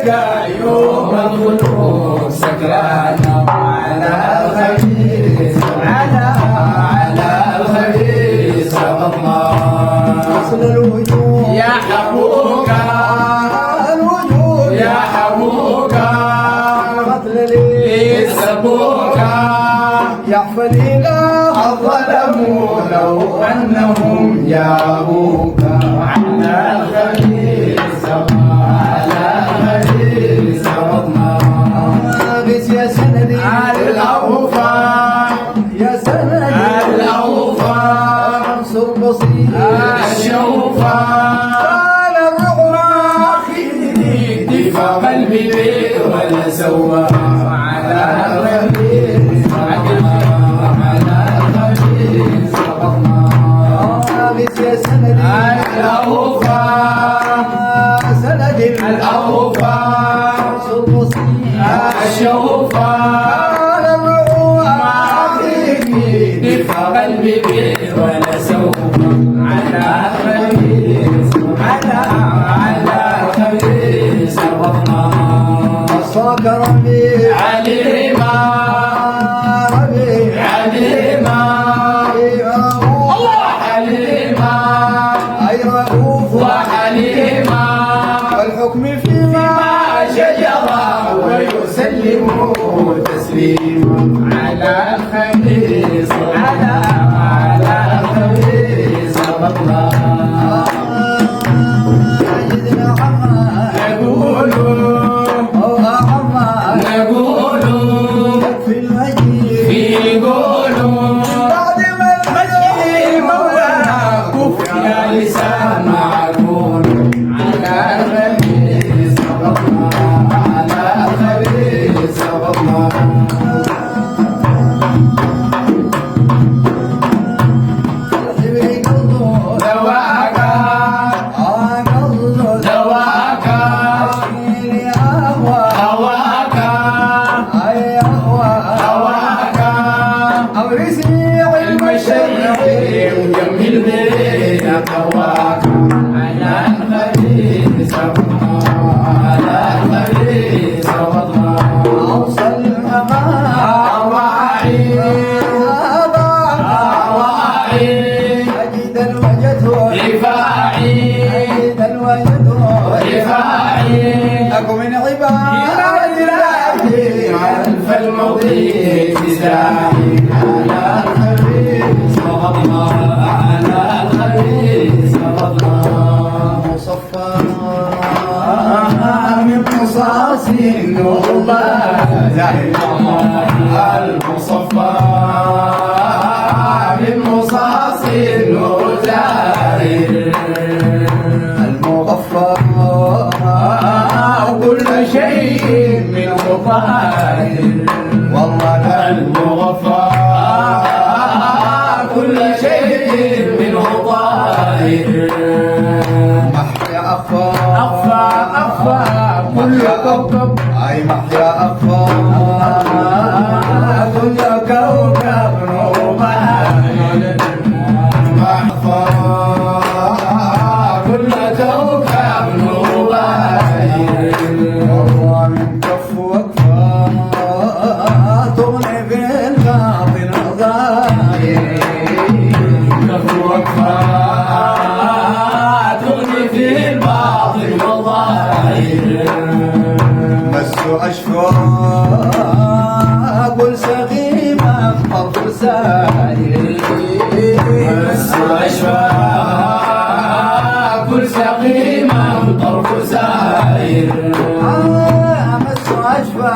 تلقى يوم الخلود سكران على الخبيث على الخبيث سقطنا أصل الوجود يا حبوكا الوجود يا حبوكا قتل لي يسبوكا يعفى الإله ظلموا لو أنهم جابوك على الخبيث على الخبيث سقطنا غيث يا سندي الأوفى يا سندي الأوفى انصر بصير الشوفى قال الرغم أخي دفع قلبي بي ولا سوى على الخبيث على الخبيث سقطنا غيث يا سندي الأوفى سندي الأوفى انصر بصير الشوفى قال الرغم دفع قلبي بي ولا سوف على الخبيث على الخبيث سقطنا عصاك ربي عليما ربي عليما الله حليما أي رؤوف وحليما والحكم فيما شجر ويسلم تسليما على الخبيث على الخبيث سقطنا سيدنا محمد نقول محمد نقول في المجيد في قولوا بعد ما المجيد مولانا كف يا لسان معقول على الخبيث سقطنا على الخبيث سقطنا حبيبي قلبه دواك قلبه دواك أشكيلي أهوى هواك أي أهوى هواك أورثني علم الشرع وجميل بين قواك على الخبيث سقطنا على الخبيث سقطنا أوصل الأمان أواعي أواعي أجد الوجد رفاعي أجد الوجد رفاعي لكم من عباد ألف المضي تساعي على الخبيث سقطنا على الخبيث سقطنا مصفى من قصاص النوبة المصفى من قصاص النوبة المغفى كل شيء منه طاهر والله المغفى كل شيء منه طاهر محيا أخفى أخفى كل كوكب أي محيا أخفى كل كوكب محفى كل كوكب والله من كف وكفى تغني بالباطن ظاهر وكفى تغني في الباطن والظاهر مس أشفى قل سقيما طرف سائر بس أشفى كل سقيمة طرف سائر مس أشفى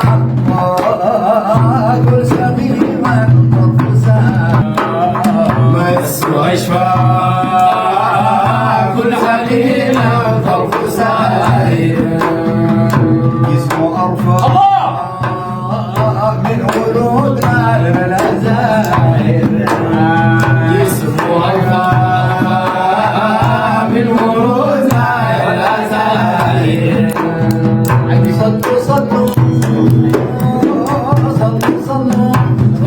قل سقيما طرف سائر بس أشفى كل سقيمة طرف سائر جسمه أرفع من ولودنا المنازل جسم أرفع من ورود الأزاهر صلوا صلوا صلوا صلوا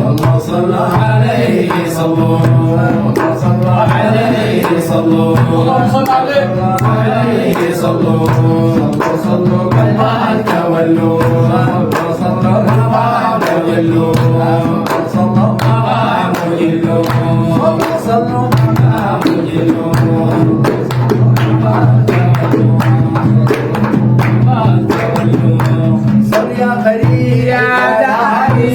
والله صلى عليه صلوا والله صلى عليه صلوا والله صلى عليه صلوا صلوا كالمعركة صل يا خليل يا داني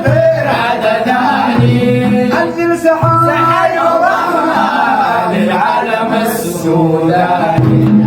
غير عدداني أنزل سحاب سحر الرحمن للعالم السوداني